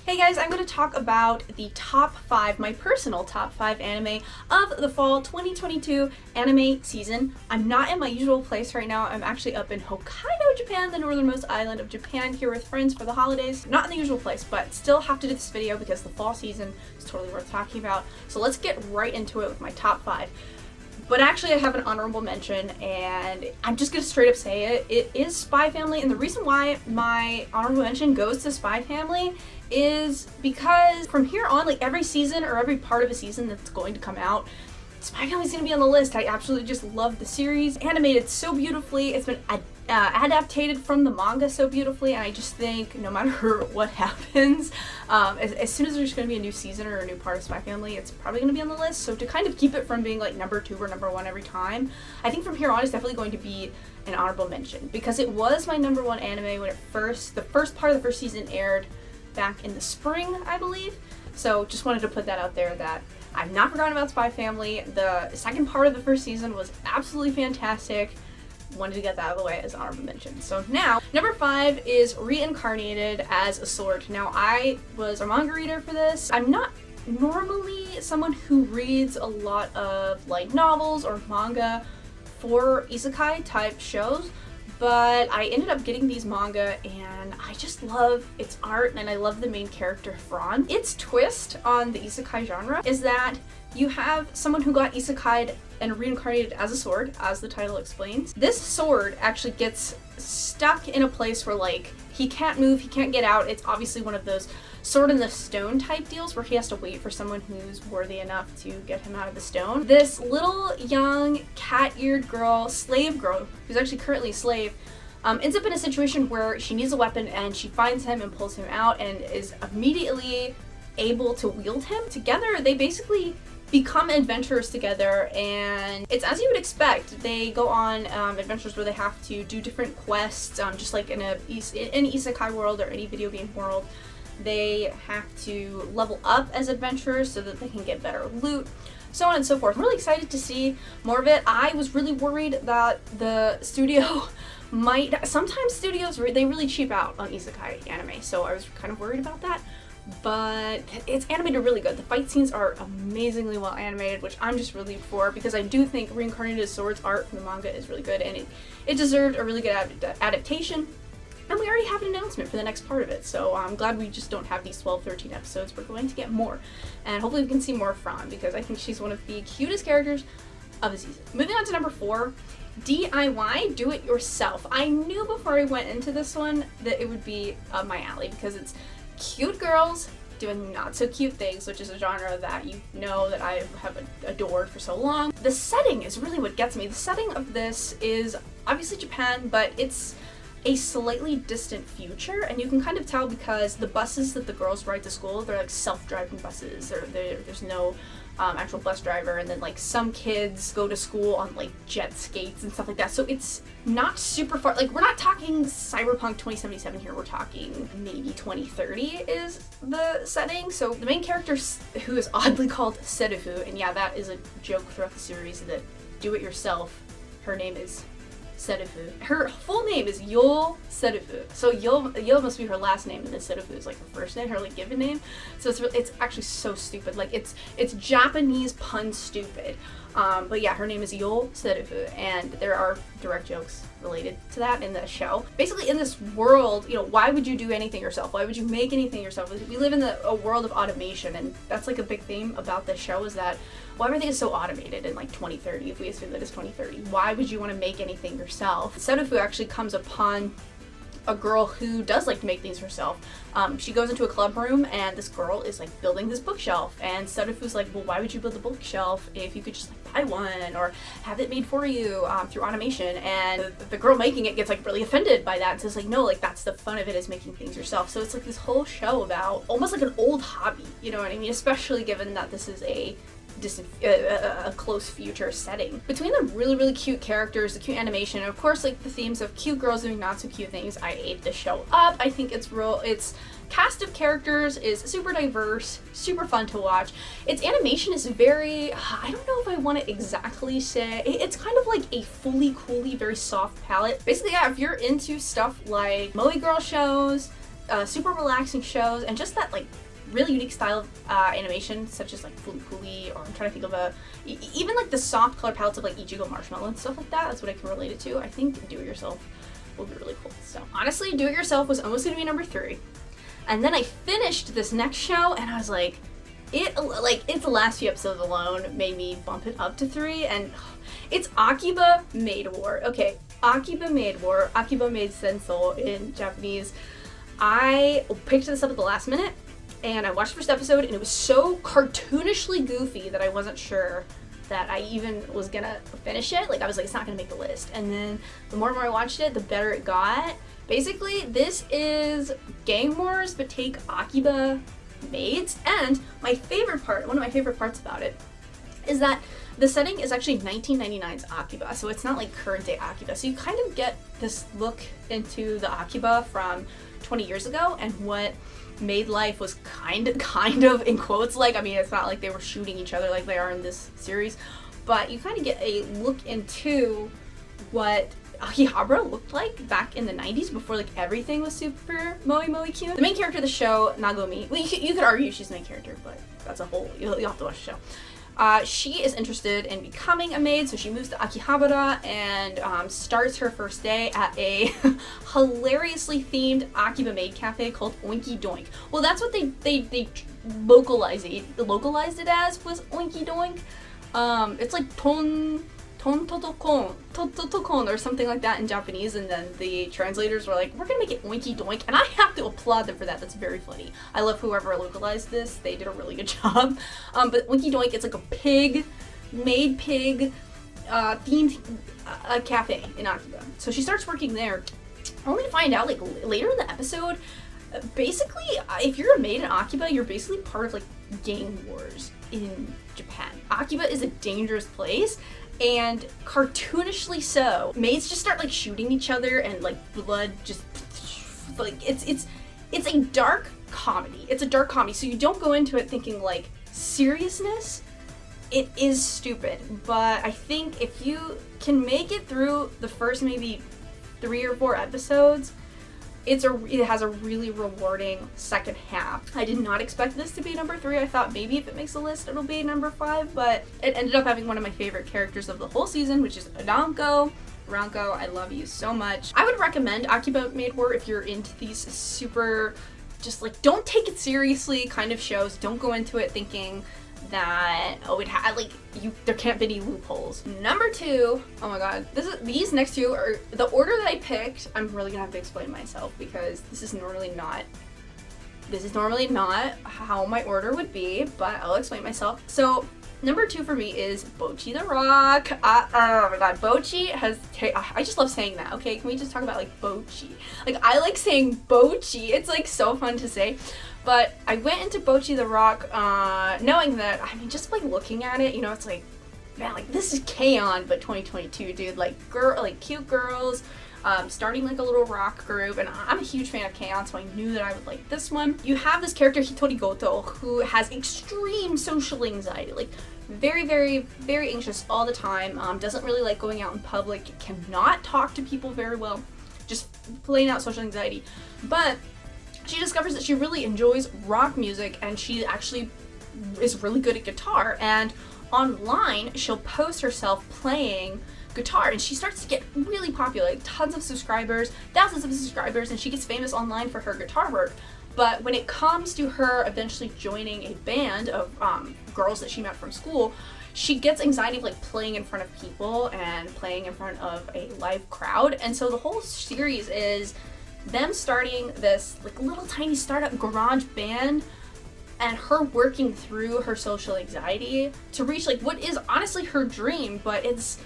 Hey guys, I'm going to talk about the top 5, my personal top 5 anime of the fall 2022 anime season. I'm not in my usual place right now. I'm actually up in Hokkaido, Japan, the northernmost island of Japan, here with friends for the holidays. Not in the usual place, but still have to do this video because the fall season is totally worth talking about. So let's get right into it with my top 5. But actually I have an honorable mention, and I'm just gonna straight up say it. It is Spy Family, and the reason why my honorable mention goes to Spy Family is because from here on, like every season or every part of a season that's going to come out, Spy Family's gonna be on the list. I absolutely just love the series. Animated so beautifully. It's been adapted from the manga so beautifully, and I just think no matter what happens, as soon as there's going to be a new season or a new part of Spy Family, it's probably going to be on the list. So to kind of keep it from being like number 2 or number 1 every time, I think from here on it's definitely going to be an honorable mention because it was my number 1 anime when the first part of the first season aired back in the spring, I believe. So just wanted to put that out there that I've not forgotten about Spy Family. The second part of the first season was absolutely fantastic. Wanted to get that out of the way as honorable mention. So now, number 5 is Reincarnated as a Sword. Now, I was a manga reader for this. I'm not normally someone who reads a lot of light novels or manga for isekai type shows, but I ended up getting these manga and I just love its art and I love the main character, Fran. Its twist on the isekai genre is that you have someone who got isekai'd and reincarnated as a sword, as the title explains. This sword actually gets stuck in a place where like he can't move, he can't get out. It's obviously one of those sword in the stone type deals where he has to wait for someone who's worthy enough to get him out of the stone. This little young cat-eared girl, slave girl, who's actually currently a slave, ends up in a situation where she needs a weapon and she finds him and pulls him out and is immediately able to wield him. Together, they basically become adventurers together, and it's as you would expect. They go on adventures where they have to do different quests, just like in any isekai world or any video game world. They have to level up as adventurers so that they can get better loot, so on and so forth. I'm really excited to see more of it. I was really worried that the studio sometimes studios, they really cheap out on isekai anime, so I was kind of worried about that. But it's animated really good. The fight scenes are amazingly well animated, which I'm just relieved for because I do think Reincarnated Sword's art from the manga is really good, and it deserved a really good adaptation. And we already have an announcement for the next part of it, so I'm glad we just don't have these 12-13 episodes. We're going to get more, and hopefully we can see more of Fran because I think she's one of the cutest characters of the season. Moving on to number 4, DIY, Do It Yourself. I knew before I went into this one that it would be up my alley because it's cute girls doing not so cute things, which is a genre that you know that I have adored for so long. The setting is really what gets me. The setting of this is obviously Japan, but it's a slightly distant future, and you can kind of tell because the buses that the girls ride to school, they're like self-driving buses. There's no actual bus driver, and then like some kids go to school on like jet skates and stuff like that. So it's not super far. Like we're not talking Cyberpunk 2077 here. We're talking maybe 2030 is the setting. So the main character, who is oddly called Serufu, and yeah, that is a joke throughout the series, that do it yourself, her name is Serufu. Her full name is Yol Serufu. So Yol must be her last name, and then Serufu is like her first name, her like given name. So it's actually so stupid. Like it's Japanese pun stupid. But yeah, her name is Yol Serufu, and there are direct jokes related to that in the show. Basically, in this world, you know, why would you do anything yourself? Why would you make anything yourself? We live in a world of automation, and that's like a big theme about this show, is that, well, everything is so automated in like 2030, if we assume that it's 2030. Why would you want to make anything yourself? Serufu actually comes upon a girl who does like to make things herself. She goes into a club room and this girl is like building this bookshelf, and Serufu's like, well, why would you build a bookshelf if you could just like buy one or have it made for you through automation? And the girl making it gets like really offended by that and says like, no, like that's the fun of it, is making things yourself. So it's like this whole show about almost like an old hobby, you know what I mean? Especially given that this is a close future setting. Between the really cute characters, the cute animation, and of course like the themes of cute girls doing not so cute things, I ate the show up. I think its cast of characters is super diverse, super fun to watch. Its animation is very, I don't know if I want to exactly say, it's kind of like a fully coolly, very soft palette. Basically, yeah, if you're into stuff like moe girl shows, super relaxing shows, and just that like really unique style of animation, such as like Fooly Cooly, or I'm trying to think of even like the soft color palettes of like Ichigo Marshmallow and stuff like that. That's what I can relate it to. I think Do It Yourself will be really cool. So honestly, Do It Yourself was almost gonna be number 3, and then I finished this next show, and I was like, it's the last few episodes alone made me bump it up to 3, and it's AKIBA MAID War. Okay, AKIBA MAID War, AKIBA MAID Senso in Japanese. I picked this up at the last minute, and I watched the first episode, and it was so cartoonishly goofy that I wasn't sure that I even was gonna finish it. Like, I was like, it's not gonna make the list. And then the more and more I watched it, the better it got. Basically, this is Gang Wars, but take AKIBA maids. And my favorite part, one of my favorite parts about it, is that the setting is actually 1999's AKIBA, so it's not like current day AKIBA. So you kind of get this look into the AKIBA from 20 years ago and what maid life was kind of in quotes like. I mean, it's not like they were shooting each other like they are in this series, but you kind of get a look into what Akihabara looked like back in the 90s before like everything was super moe cute. The main character of the show, Nagomi, well, you could argue she's the main character, but that's a whole, you'll have to watch the show. She is interested in becoming a maid, so she moves to Akihabara and starts her first day at a hilariously themed Akiba maid cafe called Oinky Doink. Well, that's what they localized it as, was Oinky Doink. It's like ton totokon or something like that in Japanese, and then the translators were like, we're gonna make it Oinky Doink, and I have to applaud them for that. That's very funny. I love whoever localized this. They did a really good job. But Oinky Doink, it's like a pig, maid pig, themed cafe in Akiba. So she starts working there, only to find out like later in the episode, basically, if you're a maid in Akiba, you're basically part of like gang wars in Japan. Akiba is a dangerous place, and cartoonishly so. Maids just start like shooting each other, and like blood just like it's a dark comedy. It's a dark comedy, so you don't go into it thinking like seriousness. It is stupid, but I think if you can make it through the first maybe 3 or 4 episodes, it has a really rewarding second half. I did not expect this to be number 3. I thought maybe if it makes the list it'll be number 5, but it ended up having one of my favorite characters of the whole season, which is Ranko. Ranko, I love you so much. I would recommend Akiba Maid War if you're into these super, just like, don't take it seriously kind of shows. Don't go into it thinking that, oh, it had like, there can't be any loopholes. Number 2, oh my god, these next 2 are the order that I picked. I'm really gonna have to explain myself because this is normally not how my order would be, but I'll explain myself. So number 2 for me is BOCCHI the Rock. Oh my god, BOCCHI has, I just love saying that. Okay, can we just talk about like BOCCHI? Like, I like saying BOCCHI. It's like so fun to say. But I went into BOCCHI the Rock knowing that, I mean, just like looking at it, you know, it's like, man, like this is K-On! But 2022, dude. Like cute girls, starting like a little rock group, and I'm a huge fan of K-On!, so I knew that I would like this one. You have this character Hitori Goto who has extreme social anxiety, like very, very, very anxious all the time. Doesn't really like going out in public, cannot talk to people very well, just plain out social anxiety. But she discovers that she really enjoys rock music, and she actually is really good at guitar, and online she'll post herself playing guitar, and she starts to get really popular, like tons of subscribers, thousands of subscribers, and she gets famous online for her guitar work. But when it comes to her eventually joining a band of girls that she met from school, she gets anxiety of like playing in front of people and playing in front of a live crowd. And so the whole series is them starting this like little tiny startup garage band, and her working through her social anxiety to reach like what is honestly her dream. But it's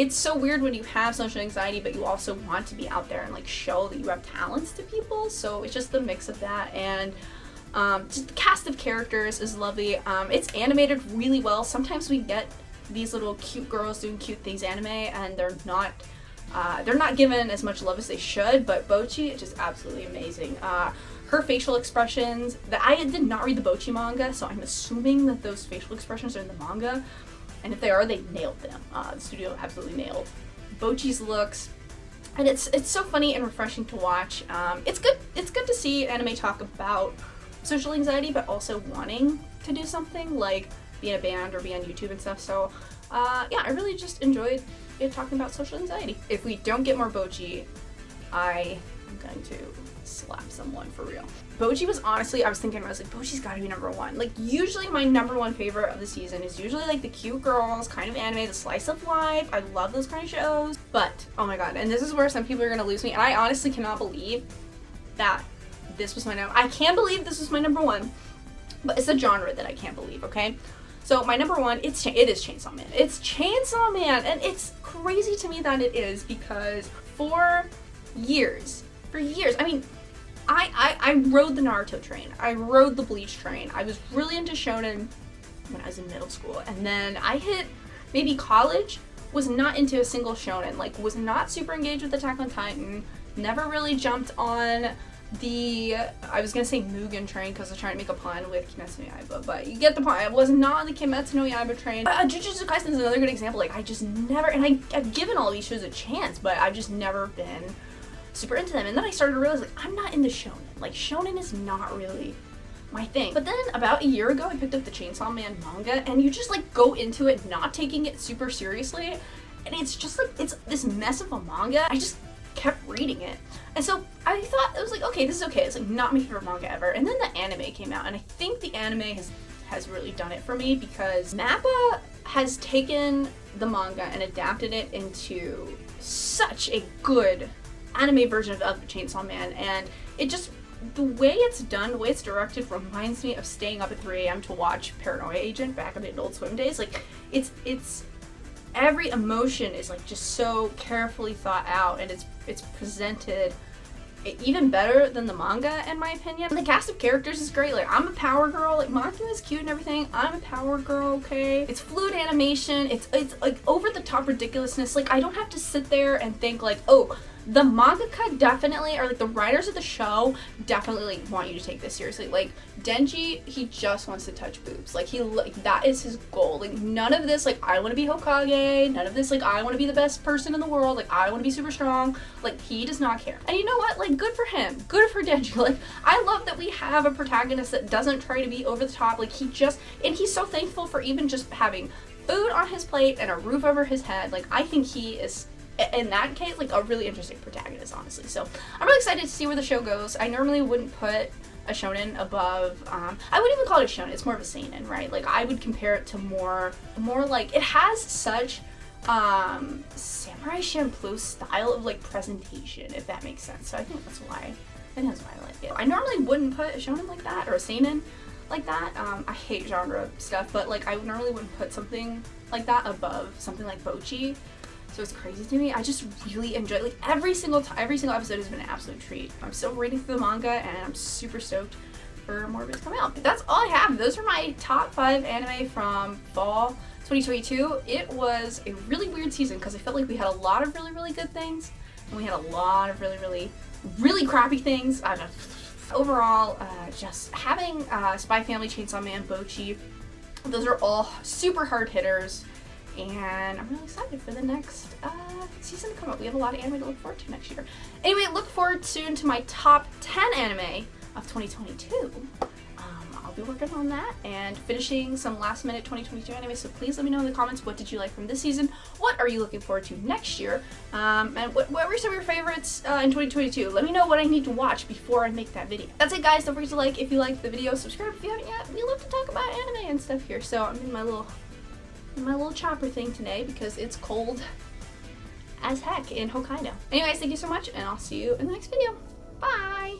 so weird when you have social anxiety but you also want to be out there and like show that you have talents to people. So it's just the mix of that, and just the cast of characters is lovely. It's animated really well. Sometimes we get these little cute girls doing cute things anime, and they're not given as much love as they should, but BOCCHI is just absolutely amazing. Her facial expressions, I did not read the BOCCHI manga, so I'm assuming that those facial expressions are in the manga, and if they are, they nailed them. The studio absolutely nailed BOCCHI's looks. And it's so funny and refreshing to watch. It's good to see anime talk about social anxiety, but also wanting to do something like be in a band or be on YouTube and stuff. So yeah, I really just enjoyed it talking about social anxiety. If we don't get more BOCCHI, I am going to slap someone for real. BOCCHI was honestly, I was like, BOCCHI's gotta be number one. Like, usually my number one favorite of the season is usually like the cute girls kind of anime, the slice of life. I love those kind of shows. But, oh my god, and this is where some people are gonna lose me, and I honestly cannot believe that this was my I can't believe this was my number one, but it's a genre that I can't believe, okay? So my number one, it is Chainsaw Man. It's Chainsaw Man, and it's crazy to me that it is because for years, I mean, I rode the Naruto train. I rode the Bleach train. I was really into shonen when I was in middle school, and then I hit maybe college, was not into a single shonen, like was not super engaged with Attack on Titan, never really jumped on the, I was gonna say Mugen train because I was trying to make a pun with Kimetsu no Yaiba, but you get the point. I was not on the Kimetsu no Yaiba train. Jujutsu Kaisen is another good example. Like, I just never, and I've given all these shows a chance, but I've just never been super into them. And then I started to realize, like, I'm not into shonen. Like, shonen is not really my thing. But then about a year ago, I picked up the Chainsaw Man manga, and you just like go into it not taking it super seriously, and it's just like, it's this mess of a manga. I just kept reading it. And so I thought, it was like, okay, this is okay. It's like not my favorite manga ever. And then the anime came out, and I think the anime has really done it for me because MAPPA has taken the manga and adapted it into such a good anime version of Chainsaw Man, and it just, the way it's done, the way it's directed reminds me of staying up at 3 a.m. to watch Paranoia Agent back in the Adult Swim days. Like, it's every emotion is like just so carefully thought out, and it's presented even better than the manga in my opinion. And the cast of characters is great. Like, I'm a power girl, like Makima is cute and everything. I'm a power girl, okay? It's fluid animation, it's like over the top ridiculousness. Like, I don't have to sit there and think like, oh, the mangaka definitely, or like the writers of the show definitely like want you to take this seriously. Like, Denji, he just wants to touch boobs. Like, that is his goal. Like, none of this like, I want to be Hokage, none of this like, I want to be the best person in the world, like I want to be super strong. Like, he does not care. And you know what, like, good for him, good for Denji. Like, I love that we have a protagonist that doesn't try to be over the top. Like, and he's so thankful for even just having food on his plate and a roof over his head. Like, I think he is, in that case, like a really interesting protagonist, honestly. So I'm really excited to see where the show goes. I normally wouldn't put a shonen above, I wouldn't even call it a shonen, it's more of a seinen, right? Like, I would compare it to more like, it has such Samurai Champloo style of like presentation, if that makes sense. So I think that's why I like it. I normally wouldn't put a shonen like that or a seinen like that. I hate genre stuff, but like, I normally wouldn't put something like that above something like BOCCHI. So it's crazy to me. I just really enjoy it. Like, every single episode has been an absolute treat. I'm still reading through the manga, and I'm super stoked for more of it to come out. But that's all I have. Those are my top 5 anime from fall 2022. It was a really weird season because I felt like we had a lot of really, really good things, and we had a lot of really, really, really crappy things. I don't know. Overall, just having Spy Family, Chainsaw Man, BOCCHI, those are all super hard hitters. And I'm really excited for the next season to come up. We have a lot of anime to look forward to next year. Anyway, look forward soon to my top 10 anime of 2022. I'll be working on that and finishing some last minute 2022 anime, so please let me know in the comments, what did you like from this season? What are you looking forward to next year? And what were some of your favorites in 2022? Let me know what I need to watch before I make that video. That's it, guys. Don't forget to like if you liked the video, subscribe if you haven't yet. We love to talk about anime and stuff here, so I'm in my little chopper thing today because it's cold as heck in Hokkaido. Anyways, thank you so much, and I'll see you in the next video. Bye!